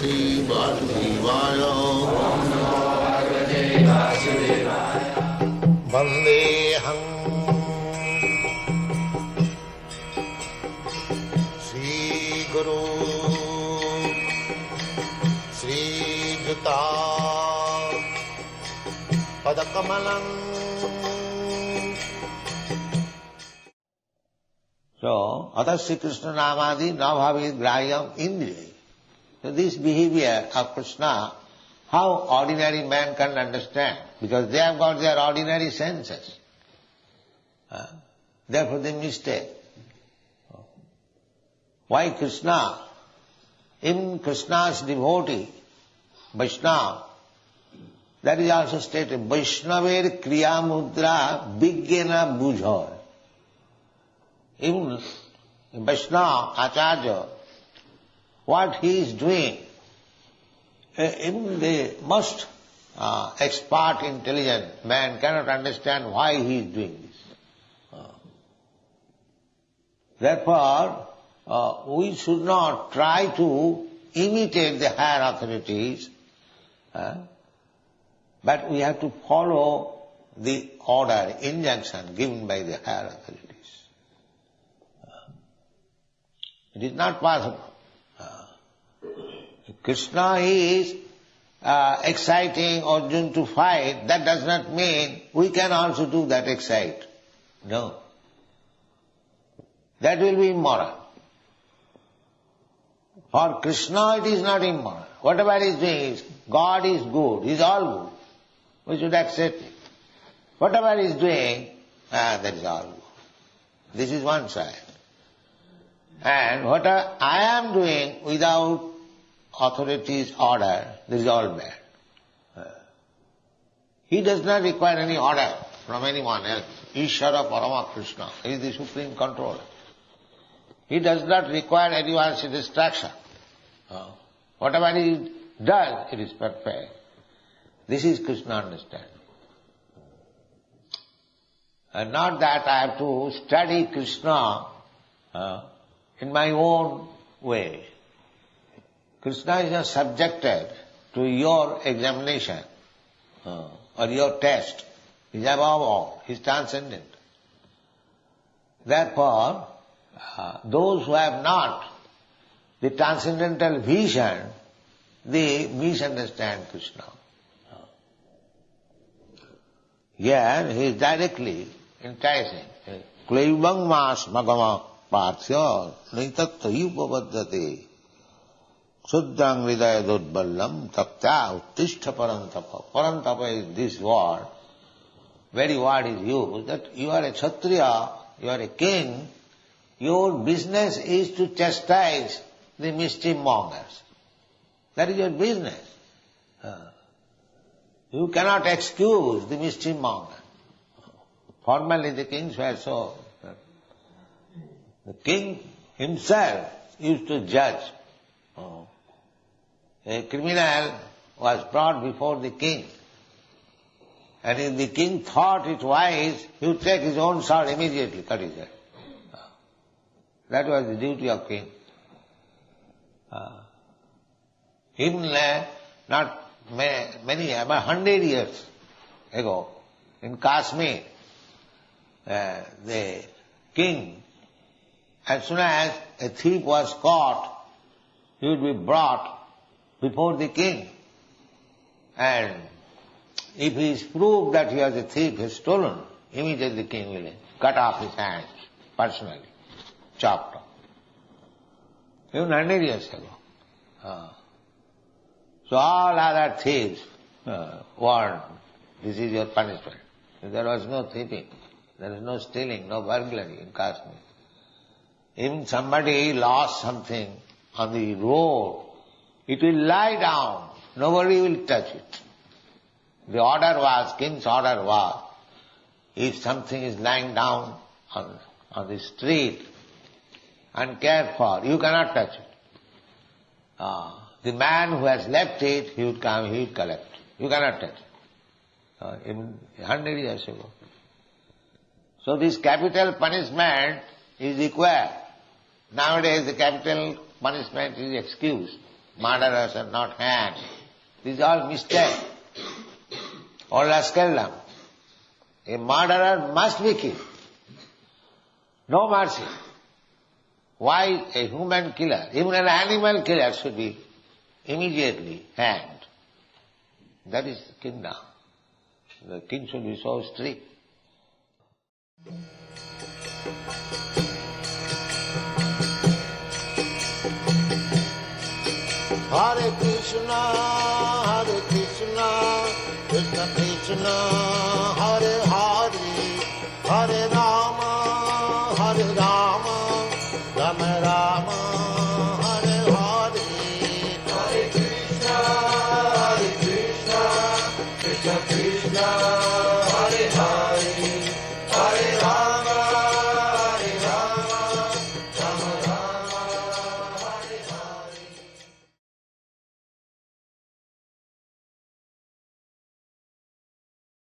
Bhagavate Vasudevaya. Vandeham Sri Guru Sri Juta Padakamalam. So, Atasya Krishna Namadi Nabhavid Grahyam Indriya. So this behavior of Krishna, how ordinary man can understand? Because they have got their ordinary senses. Therefore they mistake. Why Krishna? Even Krishna's devotee, Vaishnava, that is also stated, Vaishnaver Kriya Mudra Vigyena Bujhar. Even Vaishnava, Acharya, what he is doing, even the most expert, intelligent man cannot understand why he is doing this. Therefore, we should not try to imitate the higher authorities, but we have to follow the order, injunction given by the higher authorities. It is not possible. Krishna is exciting Arjuna to fight, that does not mean we can also do that excite. No. That will be immoral. For Krishna it is not immoral. Whatever he is doing is, God is good, he is all good. We should accept it. Whatever he is doing, that is all good. This is one side. And what I am doing without authority's order, this is all bad. He does not require any order from anyone else. Ishvara Parama Krishna, he is the supreme controller. He does not require anyone's distraction. Whatever he does, it is perfect. This is Krishna understanding. And not that I have to study Krishna in my own way. Krishna is not subjected to your examination or your test. He is above all. He is transcendent. Therefore, those who have not the transcendental vision, they misunderstand Krishna. Here he is directly enticing. Klaivang mas magama Parthya naitatta yupavadate Suddhang hridaya dudballam tapta uttishta parantapa. Parantapa is this word. Very word is used that you are a Kshatriya, you are a king, your business is to chastise the mischief mongers. That is your business. You cannot excuse the mischief monger. Formerly the kings were so. The king himself used to judge. A criminal was brought before the king. And if the king thought it wise, he would take his own sword immediately, cut his head. That was the duty of king. Even not many, about 100 years ago, in Kashmir, the king, as soon as a thief was caught, he would be brought before the king. And if he is proved that he was a thief, he has stolen, immediately the king will cut off his hands personally, chopped off. Even 100 years ago. So all other thieves warned, this is your punishment. There was no thieving, there was no stealing, no burglary in Kashmir. Even somebody lost something on the road, it will lie down, nobody will touch it. The order was, king's order was, if something is lying down on the street, uncared for, you cannot touch it. The man who has left it, he would come, he would collect. You cannot touch it. Even 100 years ago. So this capital punishment is required. Nowadays the capital punishment is excused. Murderers are not hanged. This is all mistake. Allah scared them. A murderer must be killed. No mercy. Why a human killer, even an animal killer should be immediately hanged? That is the kingdom. The king should be so strict. Hare Krishna, Krishna Krishna,